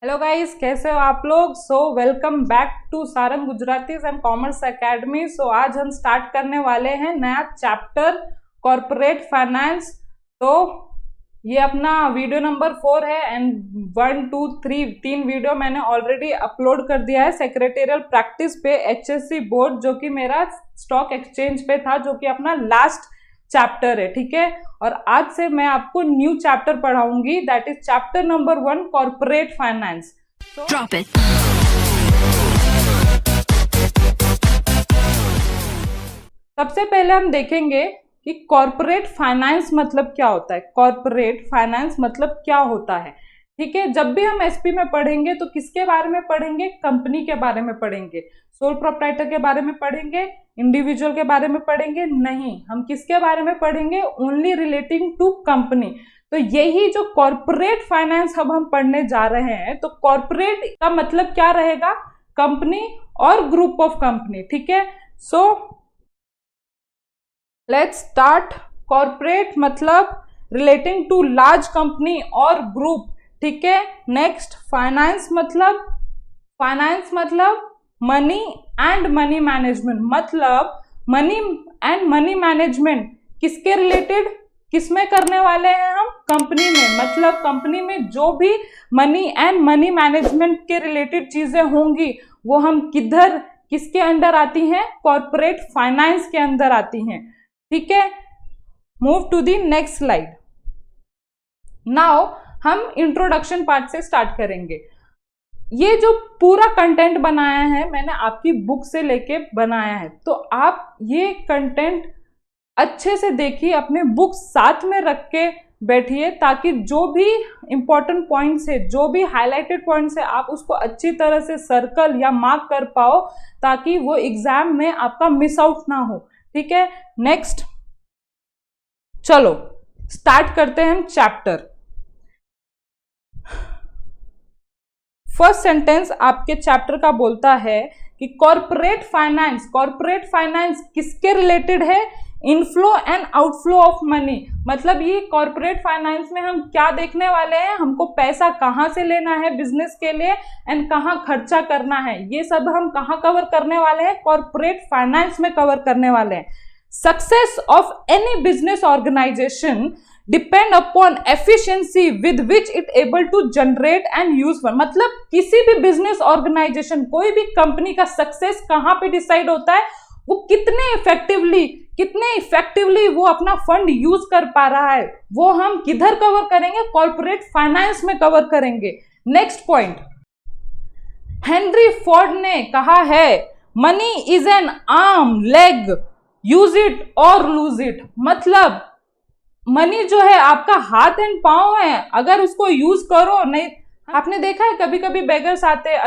Hello guys, कैसे हो आप लोग। Welcome back to Sarang Gujrati's and commerce academy. आज हम स्टार्ट करने वाले हैं नया चैप्टर कॉर्पोरेट फाइनेंस। तो ये अपना वीडियो नंबर 4 है एंड 1, 2, 3 तीन वीडियो मैंने ऑलरेडी अपलोड कर दिया है सेक्रेटेरियल प्रैक्टिस पे HSC बोर्ड, जो कि मेरा स्टॉक एक्सचेंज पे था, जो कि अपना लास्ट चैप्टर है। ठीक है, और आज से मैं आपको न्यू चैप्टर पढ़ाऊंगी, that is chapter number 1 corporate finance. Drop it. सबसे पहले हम देखेंगे कि कॉर्पोरेट फाइनेंस मतलब क्या होता है। कॉर्पोरेट फाइनेंस मतलब क्या होता है। ठीक है, जब भी हम एसपी में पढ़ेंगे तो किसके बारे में पढ़ेंगे? कंपनी के बारे में पढ़ेंगे। सोल प्रोप्राइटर के बारे में पढ़ेंगे? इंडिविजुअल के बारे में पढ़ेंगे? नहीं, हम किसके बारे में पढ़ेंगे? Only relating to company. तो यही जो कॉर्पोरेट फाइनेंस अब हम पढ़ने जा रहे हैं, तो कॉर्पोरेट का मतलब क्या रहेगा? कंपनी और ग्रुप ऑफ कंपनी। ठीक है, लेट्स स्टार्ट। कॉर्पोरेट मतलब रिलेटिंग टू लार्ज कंपनी और ग्रुप। ठीक है, नेक्स्ट फाइनेंस मतलब मनी एंड मनी मैनेजमेंट। मतलब मनी एंड मनी मैनेजमेंट किसके रिलेटेड, किसमें करने वाले हैं हम? कंपनी में। मतलब कंपनी में जो भी मनी एंड मनी मैनेजमेंट के रिलेटेड चीजें होंगी वो हम किसके अंदर आती हैं? कॉर्पोरेट फाइनेंस के अंदर आती हैं। ठीक है, move to the next slide. Now हम इंट्रोडक्शन पार्ट से स्टार्ट करेंगे। ये जो पूरा कंटेंट बनाया है मैंने आपकी बुक से लेके बनाया है, तो आप ये कंटेंट अच्छे से देखिए, अपने बुक साथ में रख के बैठिए, ताकि जो भी इंपॉर्टेंट पॉइंट्स है, जो भी हाईलाइटेड पॉइंट्स है, आप उसको अच्छी तरह से सर्कल या मार्क कर पाओ, ताकि वो एग्जाम में आपका मिस आउट ना हो। ठीक है, नेक्स्ट चलो स्टार्ट करते हैं हम चैप्टर। फर्स्ट सेंटेंस आपके चैप्टर का बोलता है कि कॉर्पोरेट फाइनेंस किसके रिलेटेड है? Inflow and outflow of money. मतलब ये कॉर्पोरेट फाइनेंस में हम क्या देखने वाले हैं? हमको पैसा कहाँ से लेना है बिजनेस के लिए एंड कहाँ खर्चा करना है, ये सब हम कहाँ कवर करने वाले हैं? कॉर्पोरेट फाइनेंस में कवर करने वाले हैं। Success of any business organisation depend upon efficiency with which it able to generate and use fund. मतलब किसी भी बिजनेस ऑर्गेनाइजेशन, कोई भी कंपनी का सक्सेस कहां पे डिसाइड होता है? वो कितने इफेक्टिवली वो अपना फंड यूज कर पा रहा है, वो हम किधर कवर करेंगे? कॉर्पोरेट फाइनेंस में कवर करेंगे। नेक्स्ट पॉइंट, हेनरी फोर्ड ने कहा है money is an arm leg, use it और लूज इट। मतलब मनी जो है आपका हाथ एंड पांव है, अगर उसको यूज करो नहीं। आपने देखा है कभी कभी बेगर्स आते हैं,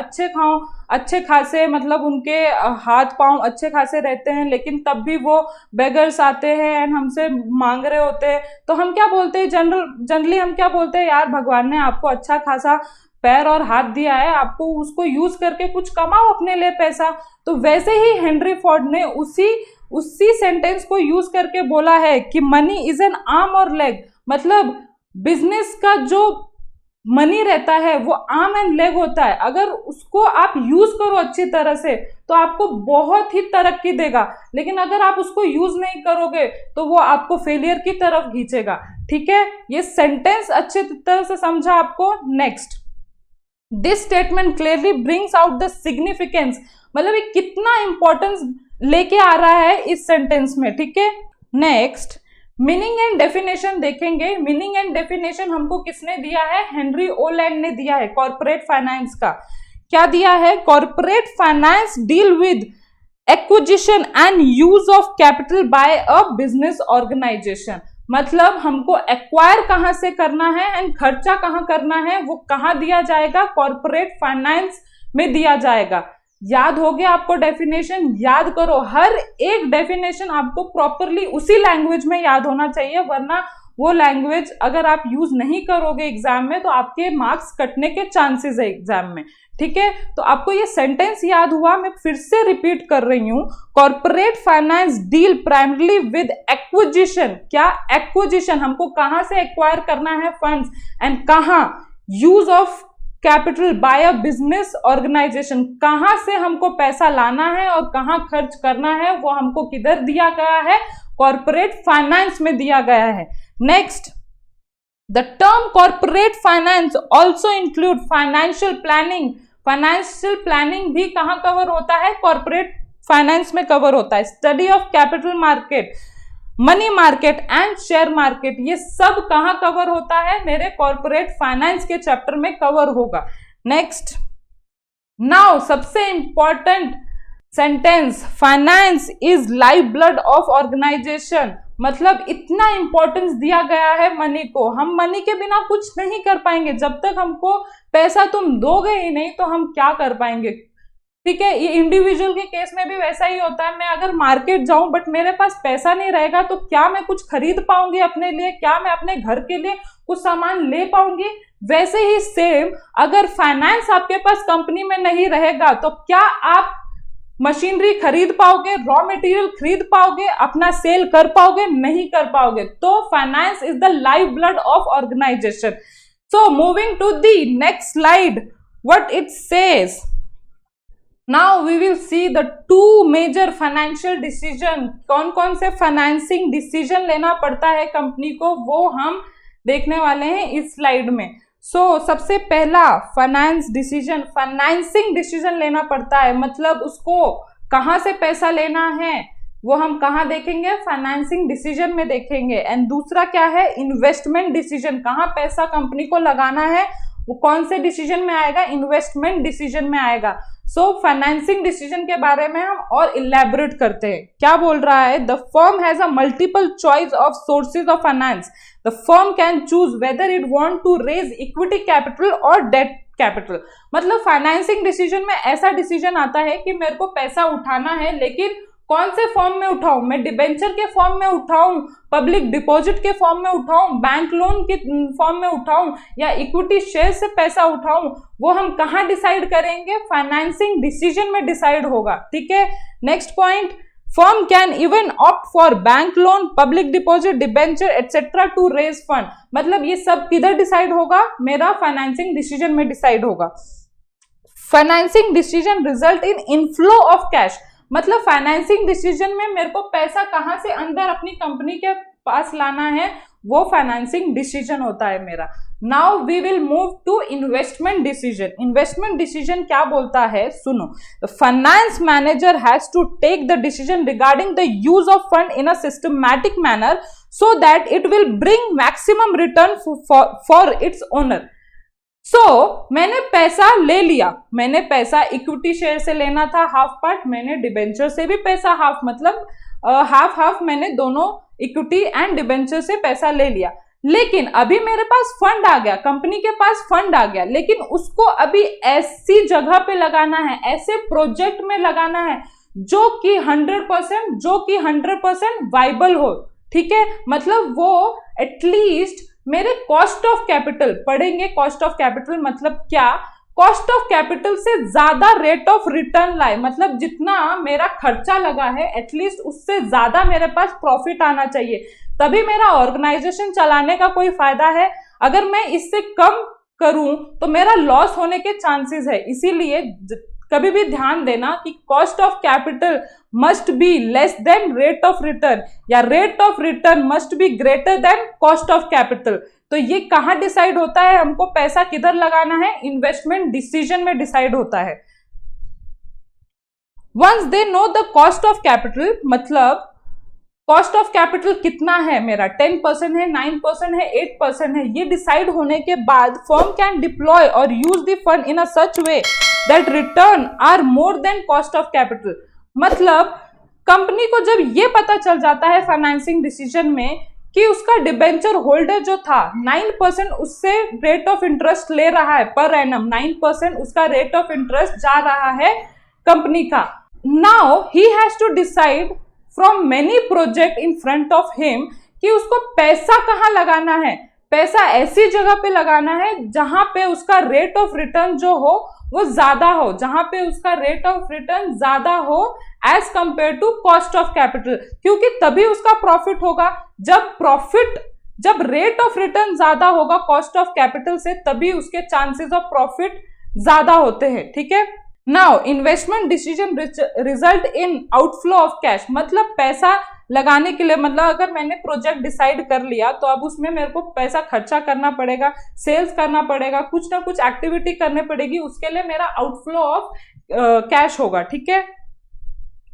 अच्छे खासे, मतलब उनके हाथ पांव अच्छे खासे रहते हैं, लेकिन तब भी वो बेगर्स आते हैं एंड हमसे मांग रहे होते हैं, तो हम क्या बोलते हैं? जनरली हम क्या बोलते हैं? यार भगवान ने आपको अच्छा खासा पैर और हाथ दिया है, आपको उसको यूज करके कुछ कमाओ अपने लिए पैसा। तो वैसे ही हेनरी फोर्ड ने उसी सेंटेंस को यूज करके बोला है कि मनी इज एन आर्म और लेग। मतलब बिजनेस का जो मनी रहता है वो आर्म एंड लेग होता है, अगर उसको आप यूज करो अच्छी तरह से तो आपको बहुत ही तरक्की देगा, लेकिन अगर आप उसको यूज नहीं करोगे तो वो आपको फेलियर की तरफ खींचेगा। ठीक है, ये सेंटेंस अच्छी तरह से समझा आपको। Next, this statement clearly brings out the significance. मतलब ये कितना इंपॉर्टेंस लेके आ रहा है इस सेंटेंस में। ठीक है, नेक्स्ट मीनिंग एंड डेफिनेशन देखेंगे। मीनिंग एंड डेफिनेशन हमको किसने दिया है? हेनरी ओलैंड ने दिया है कॉर्पोरेट फाइनेंस का। क्या दिया है? Corporate finance deal with acquisition and use of capital by a business organisation. मतलब हमको एक्वायर कहां से करना है एंड खर्चा कहां करना है, वो कहां दिया जाएगा? कॉर्पोरेट फाइनेंस में दिया जाएगा। याद हो गया आपको डेफिनेशन? याद करो, हर एक डेफिनेशन आपको प्रॉपरली उसी लैंग्वेज में याद होना चाहिए, वरना वो लैंग्वेज अगर आप यूज नहीं करोगे एग्जाम में तो आपके मार्क्स कटने के चांसेस है एग्जाम में। ठीक है, तो आपको ये सेंटेंस याद हुआ, मैं फिर से रिपीट कर रही हूं। Corporate finance deal primarily with acquisition. क्या? एक्विजिशन, हमको कहां से एक्वायर करना है फंड्स एंड कहां use of capital by a business organisation, कहां से हमको पैसा लाना है और कहां खर्च करना है वो हमको किधर दिया गया है, कॉर्पोरेट फाइनेंस में दिया गया है। Next, the term corporate finance also include financial planning. Financial planning भी कहां कवर होता है, कॉर्पोरेट फाइनेंस में कवर होता है। Study of capital market, money market and share market, ये सब कहां कवर होता है, मेरे कॉर्पोरेट फाइनेंस के चैप्टर में कवर होगा। नेक्स्ट, नाउ सबसे important sentence, finance is life blood of organisation, मतलब इतना इंपॉर्टेंस दिया गया है मनी को। हम मनी के बिना कुछ नहीं कर पाएंगे, जब तक हमको पैसा तुम दोगे ही नहीं तो हम क्या कर पाएंगे, ठीक है। ये इंडिविजुअल के केस में भी वैसा ही होता है। मैं अगर मार्केट जाऊं बट मेरे पास पैसा नहीं रहेगा तो क्या मैं कुछ खरीद पाऊंगी अपने लिए, क्या मैं अपने घर के लिए कुछ सामान ले पाऊंगी। वैसे ही सेम, अगर फाइनेंस आपके पास कंपनी में नहीं रहेगा तो क्या आप मशीनरी खरीद पाओगे, रॉ मटेरियल खरीद पाओगे, अपना सेल कर पाओगे, नहीं कर पाओगे। तो finance is the life blood of organisation. So moving to the next slide, what it says, now we will see the two major financial decision. कौन कौन से फाइनेंसिंग डिसीजन लेना पड़ता है कंपनी को, वो हम देखने वाले हैं इस स्लाइड में। सबसे पहला फाइनेंस डिसीजन, फाइनेंसिंग डिसीजन लेना पड़ता है, मतलब उसको कहां से पैसा लेना है वो हम कहां देखेंगे, फाइनेंसिंग डिसीजन में देखेंगे। एंड दूसरा क्या है, इन्वेस्टमेंट डिसीजन, कहां पैसा कंपनी को लगाना है वो कौन से डिसीजन में आएगा, इन्वेस्टमेंट डिसीजन में आएगा। फाइनेंसिंग डिसीजन के बारे में हम और इलेबोरेट करते हैं। क्या बोल रहा है, the firm has a multiple choice of sources of finance, the firm can choose whether it want to raise equity capital और डेट कैपिटल। मतलब फाइनेंसिंग डिसीजन में ऐसा डिसीजन आता है कि मेरे को पैसा उठाना है, लेकिन कौन से फॉर्म में उठाऊं, मैं डिबेंचर के फॉर्म में उठाऊं, पब्लिक डिपॉजिट के फॉर्म में उठाऊं, बैंक लोन के फॉर्म में उठाऊं, या इक्विटी शेयर से पैसा उठाऊं, वो हम कहां डिसाइड करेंगे, फाइनेंसिंग डिसीजन में डिसाइड होगा, ठीक है। Next point, firm can even opt for bank loan, public deposit, debenture etcetera to raise fund. मतलब ये सब किधर डिसाइड होगा, मेरा फाइनेंसिंग डिसीजन में डिसाइड होगा। Financing decision result in inflow of cash, मतलब फाइनेंसिंग डिसीजन में मेरे को पैसा कहां से अंदर अपनी कंपनी के पास लाना है, वो फाइनेंसिंग डिसीजन होता है मेरा। Now we will move to investment decision. Investment decision क्या बोलता है, सुनो, finance manager has to take the decision regarding the use of fund in a systematic manner so that it will bring maximum return for its owner. मैंने पैसा ले लिया, मैंने पैसा इक्विटी शेयर से लेना था हाफ पार्ट, मैंने डिबेंचर से भी पैसा हाफ, मतलब हाफ हाफ मैंने दोनों इक्विटी एंड डिबेंचर से पैसा ले लिया। लेकिन अभी मेरे पास फंड आ गया, कंपनी के पास फंड आ गया, लेकिन उसको अभी ऐसी जगह पे लगाना है, ऐसे प्रोजेक्ट में लगाना है जो कि 100% वाइबल हो, ठीक है। मतलब वो एटलीस्ट मेरे कॉस्ट ऑफ कैपिटल पढ़ेंगे। कॉस्ट ऑफ कैपिटल मतलब क्या, कॉस्ट ऑफ कैपिटल से ज्यादा रेट ऑफ रिटर्न लाए, मतलब जितना मेरा खर्चा लगा है एटलीस्ट उससे ज्यादा मेरे पास प्रॉफिट आना चाहिए, तभी मेरा ऑर्गेनाइजेशन चलाने का कोई फायदा है। अगर मैं इससे कम करूं तो मेरा लॉस होने के चांसेस है। इसीलिए कभी भी ध्यान देना कि cost of capital must be less than rate of return, या rate of return must be greater than cost of capital. तो ये कहां डिसाइड होता है, हमको पैसा किधर लगाना है, इन्वेस्टमेंट डिसीजन में डिसाइड होता है। Once they know the cost of capital, मतलब कॉस्ट ऑफ कैपिटल कितना है मेरा, 10% है, 9% है, 8% है, ये डिसाइड होने के बाद फर्म कैन डिप्लॉय और use the fund in a such way that return are more than cost of capital. मतलब कंपनी को जब ये पता चल जाता है फाइनेंसिंग डिसीजन में कि उसका डिबेंचर होल्डर जो था 9% उससे रेट ऑफ इंटरेस्ट ले रहा है पर एनम, 9% उसका रेट ऑफ इंटरेस्ट जा रहा है कंपनी का। Now he has to decide from many project in front of him कि उसको पैसा कहाँ लगाना है। पैसा ऐसी जगह पे लगाना है जहां पे उसका रेट ऑफ रिटर्न जो हो वो ज्यादा हो, जहां पे उसका रेट ऑफ रिटर्न ज्यादा हो as compare to cost of capital, क्योंकि तभी उसका प्रॉफिट होगा। जब प्रॉफिट जब रेट ऑफ रिटर्न ज्यादा होगा कॉस्ट ऑफ कैपिटल से, तभी उसके चांसेस ऑफ प्रॉफिट ज्यादा होते हैं, ठीक है। Now investment decision result in outflow of cash, मतलब पैसा लगाने के लिए, मतलब अगर मैंने प्रोजेक्ट डिसाइड कर लिया तो अब उसमें मेरे को पैसा खर्चा करना पड़ेगा, सेल्स करना पड़ेगा, कुछ ना कुछ एक्टिविटी करनी पड़ेगी, उसके लिए मेरा आउटफ्लो ऑफ कैश होगा, ठीक है।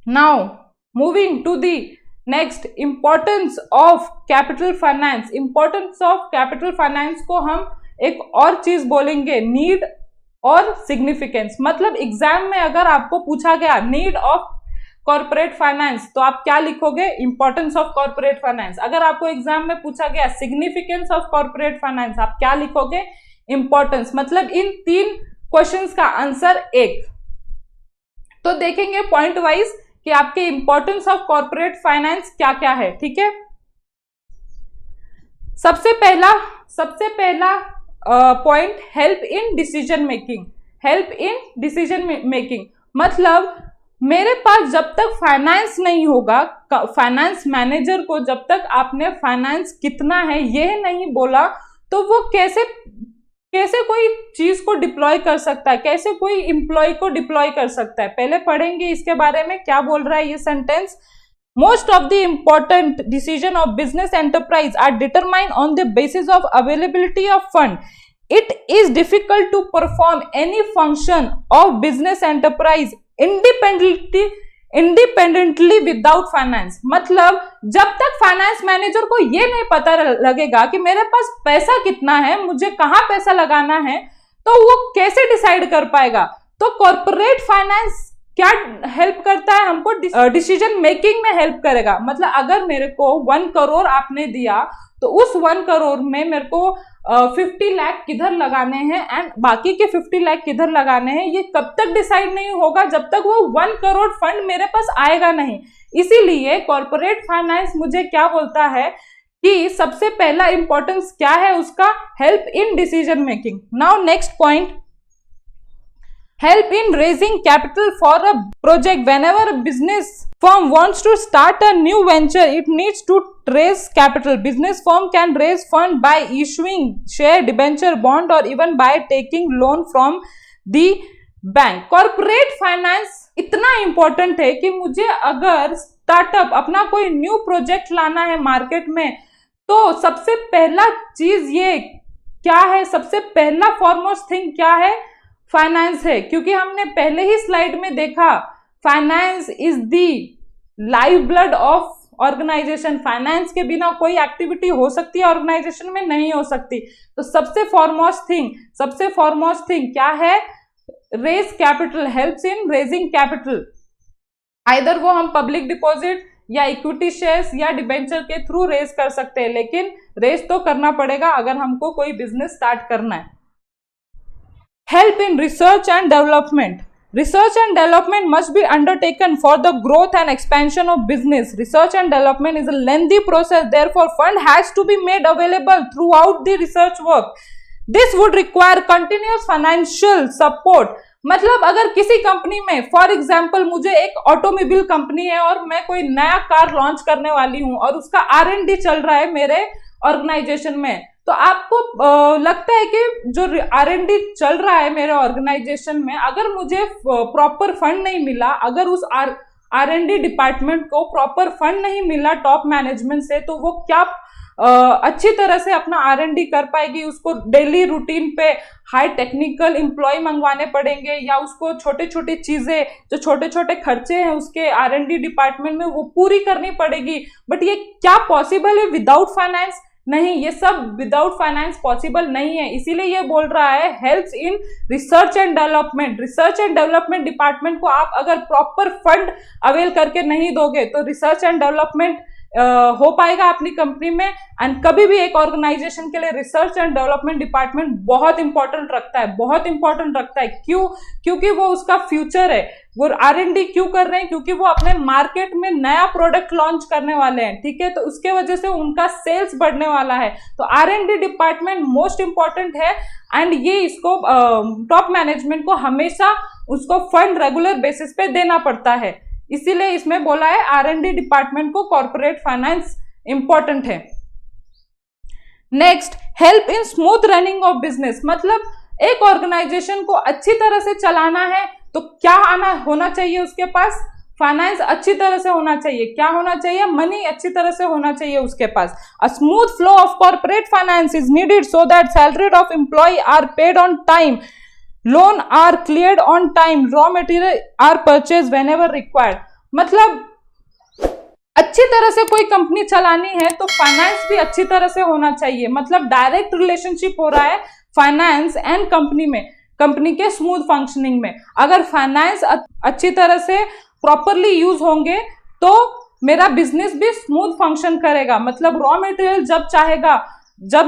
Now moving to the next, importance of capital finance. Importance of capital finance को हम एक और चीज बोलेंगे, नीड और सिग्निफिकेंस। मतलब एग्जाम में अगर आपको पूछा गया नीड ऑफ कॉर्पोरेट फाइनेंस तो आप क्या लिखोगे, इंपॉर्टेंस ऑफ कॉर्पोरेट फाइनेंस। अगर आपको एग्जाम में पूछा गया सिग्निफिकेंस ऑफ कॉर्पोरेट फाइनेंस, आप क्या लिखोगे, इंपॉर्टेंस। मतलब इन 3 क्वेश्चंस का आंसर एक। तो देखेंगे पॉइंट वाइज कि आपके इंपॉर्टेंस ऑफ कॉर्पोरेट फाइनेंस क्या क्या है, ठीक है। सबसे पहला point, help in decision making. Help in decision making मतलब मेरे पास जब तक फाइनेंस नहीं होगा, फाइनेंस मैनेजर को जब तक आपने फाइनेंस कितना है यह नहीं बोला, तो वो कैसे कोई चीज को डिप्लॉय कर सकता है, कैसे कोई एम्प्लॉय को डिप्लॉय कर सकता है। पहले पढ़ेंगे इसके बारे में क्या बोल रहा है ये sentence. Most of the important decision of business enterprise are determined on the basis of availability of fund. It is difficult to perform any function of business enterprise independently without finance. मतलब जब तक finance manager को ये नहीं पता लगेगा कि मेरे पास पैसा कितना है, मुझे कहाँ पैसा लगाना है, तो वो कैसे डिसाइड कर पाएगा। तो कॉर्पोरेट फाइनेंस क्या हेल्प करता है हमको, डिसीजन मेकिंग में हेल्प करेगा। मतलब अगर मेरे को 1 करोड़ आपने दिया तो उस 1 करोड़ में मेरे को 50 लाख किधर लगाने हैं एंड बाकी के 50 लाख किधर लगाने हैं, ये कब तक डिसाइड नहीं होगा जब तक वो 1 करोड़ फंड मेरे पास आएगा नहीं। इसीलिए कॉर्पोरेट फाइनेंस मुझे क्या बोलता है कि सबसे पहला इंपॉर्टेंस क्या है उसका, help in decision making. Now next point, help in raising capital for a project. Whenever a business firm wants to start a new venture, it needs to raise capital. Business firm can raise fund by issuing share, debenture, bond or even by taking loan from the bank. Corporate finance इतना important है कि मुझे अगर startup अपना कोई new project लाना है market में, तो सबसे पहला चीज ये क्या है, सबसे पहला फॉरमोस्ट थिंग क्या है, फाइनेंस है। क्योंकि हमने पहले ही स्लाइड में देखा finance is the life blood of organisation. Finance के बिना कोई एक्टिविटी हो सकती है ऑर्गेनाइजेशन में, नहीं हो सकती। तो सबसे फॉरमोस्ट थिंग क्या है, raise capital, helps in raising capital. Either वो हम पब्लिक डिपॉजिट या इक्विटी शेयर्स या डिबेंचर के थ्रू रेज कर सकते हैं, लेकिन रेज तो करना पड़ेगा अगर हमको कोई बिजनेस स्टार्ट करना है। Help in research and development. Research and development must be undertaken for the growth and expansion of business. Research and development is a lengthy process. Therefore, fund has to be made available throughout the research work. This would require continuous financial support. मतलब अगर किसी company में, for example मुझे एक automobile company है और मैं कोई नया कार लॉन्च करने वाली हूं और उसका R&D चल रहा है मेरे ऑर्गेनाइजेशन में, तो आपको लगता है कि जो R&D चल रहा है मेरे ऑर्गेनाइजेशन में, अगर मुझे प्रॉपर फंड नहीं मिला, अगर उस R&D डिपार्टमेंट को प्रॉपर फंड नहीं मिला टॉप मैनेजमेंट से, तो वो क्या अच्छी तरह से अपना R&D कर पाएगी। उसको डेली रूटीन पे हाई टेक्निकल एम्प्लॉय मंगवाने पड़ेंगे, या उसको छोटे छोटे चीजें, जो छोटे छोटे खर्चे हैं उसके R&D डिपार्टमेंट में, वो पूरी करनी पड़ेगी। बट ये क्या पॉसिबल है विदाउट फाइनेंस? नहीं, ये सब विदाउट फाइनेंस पॉसिबल नहीं है। इसीलिए ये बोल रहा है helps in research and development. Research and development department को आप अगर प्रॉपर फंड अवेल करके नहीं दोगे तो रिसर्च एंड डेवलपमेंट हो पाएगा अपनी कंपनी में। एंड कभी भी एक ऑर्गेनाइजेशन के लिए रिसर्च एंड डेवलपमेंट डिपार्टमेंट बहुत इंपॉर्टेंट रखता है। क्यों? क्योंकि वो उसका फ्यूचर है। वो R&D क्यों कर रहे हैं? क्योंकि वो अपने मार्केट में नया प्रोडक्ट लॉन्च करने वाले हैं, ठीक है। तो उसके वजह से उनका सेल्स बढ़ने वाला है। तो R&D डिपार्टमेंट मोस्ट इंपॉर्टेंट है एंड ये इसको टॉप मैनेजमेंट को हमेशा उसको फंड रेगुलर बेसिस पे देना पड़ता है। इसीलिए इसमें बोला है R&D डिपार्टमेंट को कॉर्पोरेट फाइनेंस इंपॉर्टेंट है। Next, help in smooth running of business, मतलब एक ऑर्गेनाइजेशन को अच्छी तरह से चलाना है तो क्या होना चाहिए उसके पास, फाइनेंस अच्छी तरह से होना चाहिए, क्या होना चाहिए, मनी अच्छी तरह से होना चाहिए उसके पास। A smooth flow of corporate finance is needed so that salary of employee are paid on time, loan are cleared on time, raw material are purchase whenever required. मतलब अच्छी तरह से कोई कंपनी चलानी है तो फाइनेंस भी अच्छी तरह से होना चाहिए। मतलब डायरेक्ट रिलेशनशिप हो रहा है फाइनेंस एंड कंपनी में, कंपनी के स्मूथ फंक्शनिंग में। अगर फाइनेंस अच्छी तरह से प्रॉपरली यूज होंगे तो मेरा बिजनेस भी स्मूथ फंक्शन करेगा। मतलब रॉ मटेरियल जब चाहेगा, जब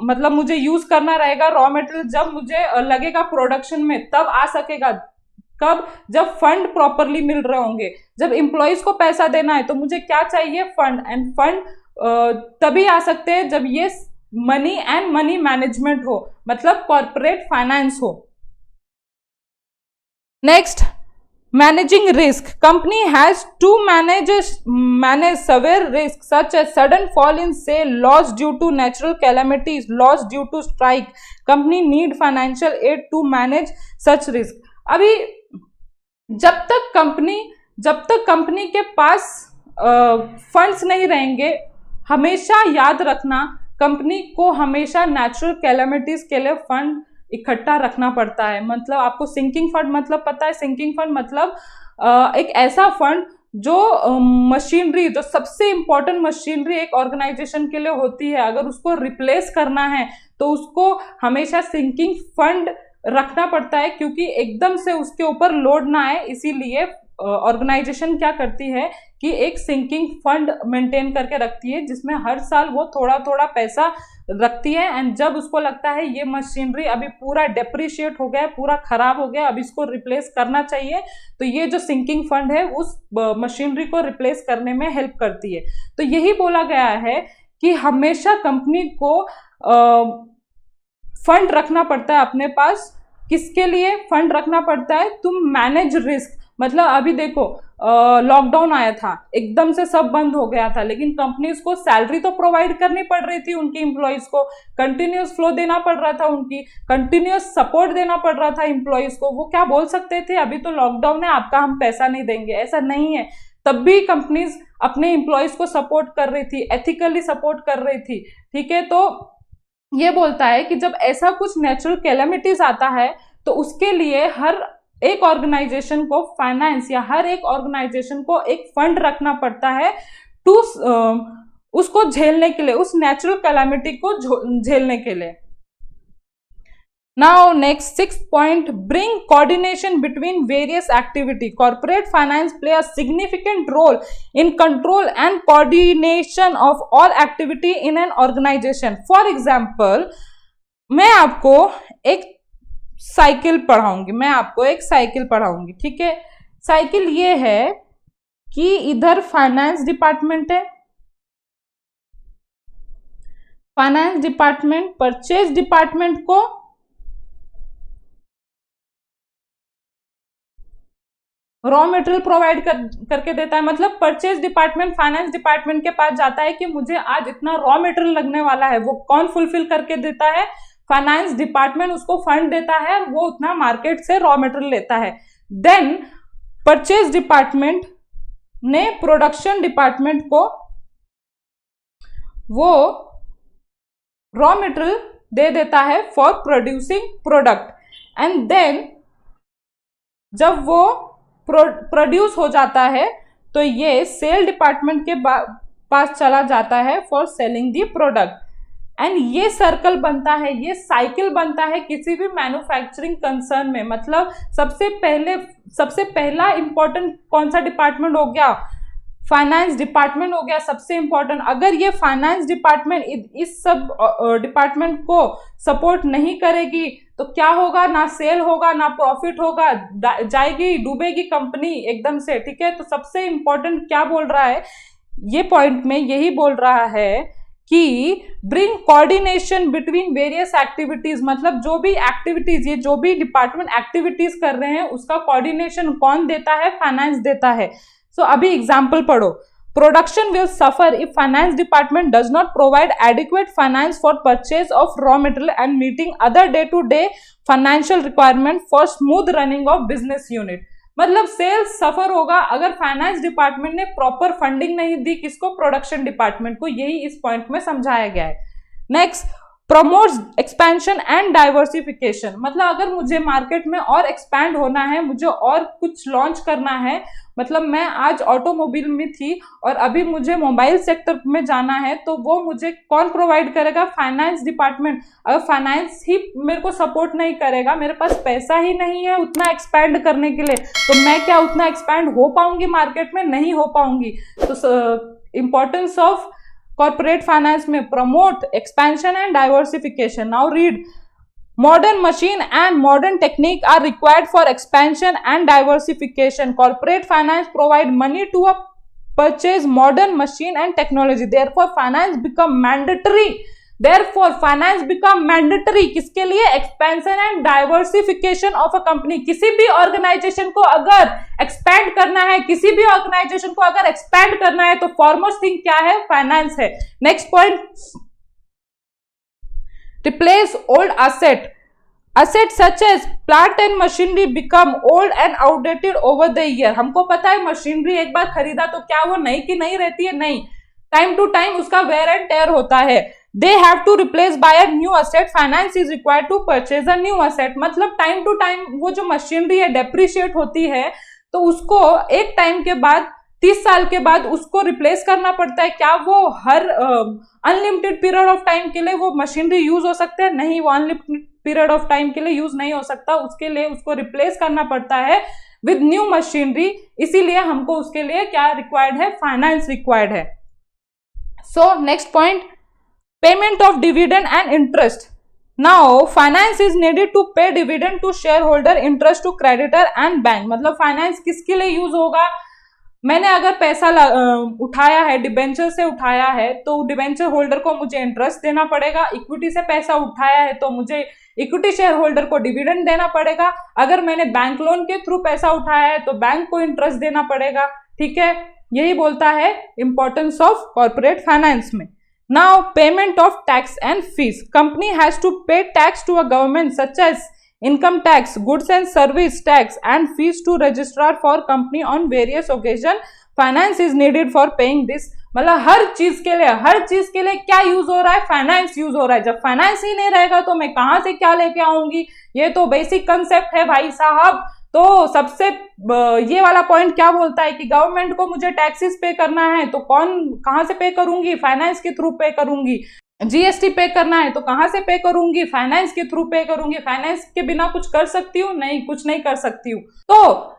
मतलब मुझे यूज करना रहेगा रॉ मटेरियल, जब मुझे लगेगा प्रोडक्शन में तब आ सकेगा। कब? जब फंड प्रॉपरली मिल रहे होंगे। जब एम्प्लॉयज को पैसा देना है तो मुझे क्या चाहिए, फंड, एंड फंड तभी आ सकते हैं जब ये मनी एंड मनी मैनेजमेंट हो, मतलब कॉर्पोरेट फाइनेंस हो। Next, managing risk, company has to manage severe risks such as sudden fall in sale, loss due to natural calamities, loss due to strike. Company need financial aid to manage such risk. अभी जब तक company के पास funds नहीं रहेंगे, हमेशा याद रखना company को हमेशा नेचुरल कैलेमिटीज के लिए फंड इकट्ठा रखना पड़ता है। मतलब आपको सिंकिंग फंड मतलब पता है? सिंकिंग फंड मतलब एक ऐसा फंड जो मशीनरी, जो सबसे इंपॉर्टेंट मशीनरी एक ऑर्गेनाइजेशन के लिए होती है, अगर उसको रिप्लेस करना है तो उसको हमेशा सिंकिंग फंड रखना पड़ता है, क्योंकि एकदम से उसके ऊपर लोड ना आए। इसीलिए ऑर्गेनाइजेशन क्या करती है कि एक सिंकिंग फंड मेंटेन करके रखती है, जिसमें हर साल वो थोड़ा थोड़ा पैसा रखती है। एंड जब उसको लगता है ये मशीनरी अभी पूरा डेप्रिशिएट हो गया, पूरा खराब हो गया, अब इसको रिप्लेस करना चाहिए, तो ये जो सिंकिंग फंड है उस मशीनरी को रिप्लेस करने में हेल्प करती है। तो यही बोला गया है कि हमेशा कंपनी को फंड रखना पड़ता है अपने पास। किसके लिए फंड रखना पड़ता है? तुम मैनेज रिस्क। मतलब अभी देखो लॉकडाउन आया था, एकदम से सब बंद हो गया था, लेकिन कंपनीज को सैलरी तो प्रोवाइड करनी पड़ रही थी, उनकी एम्प्लॉयज को कंटिन्यूस फ्लो देना पड़ रहा था, उनकी कंटिन्यूस सपोर्ट देना पड़ रहा था एम्प्लॉयज को। वो क्या बोल सकते थे, अभी तो लॉकडाउन है, आपका हम पैसा नहीं देंगे? ऐसा नहीं है। तब भी कंपनीज अपने एम्प्लॉयज को सपोर्ट कर रही थी, एथिकली सपोर्ट कर रही थी। ठीक है, तो ये बोलता है कि जब ऐसा कुछ नेचुरल कैलेमिटीज आता है तो उसके लिए हर एक ऑर्गेनाइजेशन को फाइनेंस या हर एक ऑर्गेनाइजेशन को एक फंड रखना पड़ता है टू उसको झेलने के लिए, उस नेचुरल कैलेमिटी को झेलने के लिए। Now next 6th point, bring coordination between various activity. Corporate finance play a significant role in control and coordination of all activity in an organization. For example, मैं आपको एक साइकिल पढ़ाऊंगी, ठीक है। साइकिल ये है कि इधर फाइनेंस डिपार्टमेंट है, फाइनेंस डिपार्टमेंट परचेज डिपार्टमेंट को रॉ मटेरियल प्रोवाइड करके देता है। मतलब परचेज डिपार्टमेंट फाइनेंस डिपार्टमेंट के पास जाता है कि मुझे आज इतना रॉ मटेरियल लगने वाला है, वो कौन फुलफिल करके देता है? फाइनेंस डिपार्टमेंट उसको फंड देता है, वो उतना मार्केट से रॉ मटेरियल लेता है। देन परचेज डिपार्टमेंट ने प्रोडक्शन डिपार्टमेंट को वो रॉ मटेरियल दे देता है for producing product. And then जब वो प्रोड्यूस हो जाता है तो ये सेल डिपार्टमेंट के पास चला जाता है for selling the product. And ये सर्कल बनता है, ये साइकिल बनता है किसी भी मैन्युफैक्चरिंग कंसर्न में। मतलब सबसे पहला इंपॉर्टेंट कौन सा डिपार्टमेंट हो गया? फाइनेंस डिपार्टमेंट हो गया सबसे इंपॉर्टेंट। अगर ये फाइनेंस डिपार्टमेंट इस सब डिपार्टमेंट को सपोर्ट नहीं करेगी तो क्या होगा? ना सेल होगा, ना प्रॉफिट होगा, जाएगी, डूबेगी कंपनी एकदम से। ठीक है, तो सबसे इंपॉर्टेंट क्या बोल रहा है ये पॉइंट में? यही बोल रहा है कि bring coordination between various activities. मतलब जो भी एक्टिविटीज, ये जो भी डिपार्टमेंट एक्टिविटीज कर रहे हैं उसका कोऑर्डिनेशन कौन देता है? फाइनेंस देता है। सो अभी एग्जाम्पल पढ़ो। Production will suffer if finance department does not provide adequate finance for purchase of raw material and meeting other day-to-day financial requirement for smooth running of business unit. मतलब sales सफर होगा अगर finance department ने proper funding नहीं दी किसको, production department को, यही इस point में समझाया गया है. Next, promotes expansion and diversification. मतलब अगर मुझे मार्केट में और एक्सपैंड होना है, मुझे और कुछ लॉन्च करना है, मतलब मैं आज ऑटोमोबाइल में थी और अभी मुझे मोबाइल सेक्टर में जाना है, तो वो मुझे कौन प्रोवाइड करेगा, फाइनेंस डिपार्टमेंट. अगर फाइनेंस ही मेरे को सपोर्ट नहीं करेगा, मेरे पास पैसा ही नहीं है उतना एक्सपैंड करने के लिए, तो मैं क्या उतना एक्सपैंड हो पाऊंगी मार्केट में, नहीं हो पाऊंगी. तो इंपॉर्टेंस ऑफ corporate finance में promote expansion and diversification. Now read, modern machine and modern technique are required for expansion and diversification. Corporate finance provide money to purchase modern machine and technology. Therefore finance become mandatory. किसके लिए, expansion and diversification of a company. किसी भी organisation को अगर expand करना है, किसी भी ऑर्गेनाइजेशन को अगर एक्सपैंड करना है, तो फॉरमोस्ट थिंग क्या है, फाइनेंस है. Next point, replace old asset. Assets such as plant and machinery become old and outdated over the year. हमको पता है मशीनरी एक बार खरीदा तो क्या वो नई की नई रहती है, नहीं, टाइम टू टाइम उसका वेयर एंड टेयर होता है. They have to replace by a new asset. Finance is required to purchase a new asset. मतलब टाइम टू टाइम वो जो मशीनरी है डेप्रिशिएट होती है, तो उसको एक टाइम के बाद 30 साल के बाद उसको रिप्लेस करना पड़ता है. क्या वो हर अनलिमिटेड पीरियड ऑफ टाइम के लिए वो मशीनरी यूज हो सकते हैं, नहीं, वो अनलिमिटेड पीरियड ऑफ टाइम के लिए यूज नहीं हो सकता. उसके लिए उसको रिप्लेस करना पड़ता है विद न्यू मशीनरी. इसीलिए हमको उसके लिए क्या रिक्वायर्ड है, फाइनेंस रिक्वायर्ड है. So next point, payment of dividend and interest. Now finance is needed to pay dividend to shareholder, interest to creditor and bank. मतलब फाइनेंस किसके लिए यूज होगा, मैंने अगर पैसा उठाया है, डिबेंचर से उठाया है, तो डिबेंचर होल्डर को मुझे इंटरेस्ट देना पड़ेगा. इक्विटी से पैसा उठाया है तो मुझे इक्विटी शेयर होल्डर को डिविडेंड देना पड़ेगा. अगर मैंने बैंक लोन के थ्रू पैसा उठाया है तो बैंक को इंटरेस्ट देना पड़ेगा. ठीक है, यही बोलता है इंपॉर्टेंस ऑफ कॉर्पोरेट फाइनेंस में. Now payment of tax and fees. Company has to pay tax to a government such as income tax, goods and service tax and fees to registrar for company on various occasion. Finance is needed for paying this. मतलब हर चीज के लिए क्या use हो रहा है, finance use हो रहा है. जब फाइनेंस ही नहीं रहेगा तो मैं कहां से क्या लेके आऊंगी, ये तो बेसिक कंसेप्ट है भाई साहब. तो सबसे ये वाला पॉइंट क्या बोलता है कि गवर्नमेंट को मुझे टैक्सेस पे करना है तो कहां से पे करूंगी, फाइनेंस के थ्रू पे करूंगी. जीएसटी पे करना है तो कहां से पे करूंगी, फाइनेंस के थ्रू पे करूंगी. फाइनेंस के बिना कुछ कर सकती हूँ, नहीं, कुछ नहीं कर सकती हूँ. तो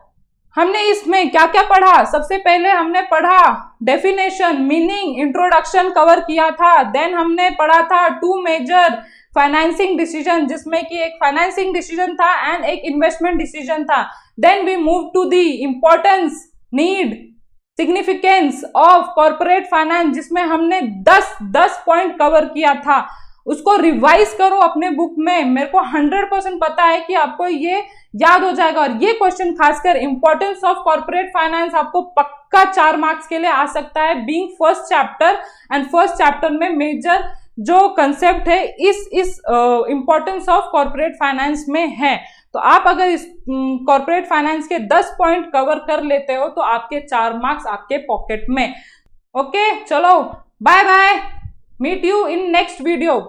हमने इसमें क्या क्या पढ़ा, सबसे पहले हमने पढ़ा डेफिनेशन, मीनिंग, इंट्रोडक्शन कवर किया था. देन हमने पढ़ा था 2 मेजर फाइनेंसिंग डिसीजन, जिसमें कि एक फाइनेंसिंग डिसीजन था एंड एक इन्वेस्टमेंट डिसीजन था. Then we move to the importance, need, significance of corporate finance, जिसमें हमने 10 पॉइंट कवर किया था. उसको रिवाइज करो अपने बुक में, मेरे को 100% पता है कि आपको ये याद हो जाएगा. और ये क्वेश्चन खासकर इंपॉर्टेंस ऑफ कॉर्पोरेट फाइनेंस आपको पक्का 4 मार्क्स के लिए आ सकता है, being first chapter. And first chapter में मेजर जो कंसेप्ट है इस इंपॉर्टेंस ऑफ कॉर्पोरेट फाइनेंस में है. तो आप अगर इस कॉर्पोरेट फाइनेंस के 10 पॉइंट कवर कर लेते हो तो आपके 4 मार्क्स आपके पॉकेट में. ओके, चलो bye bye, meet you in next video.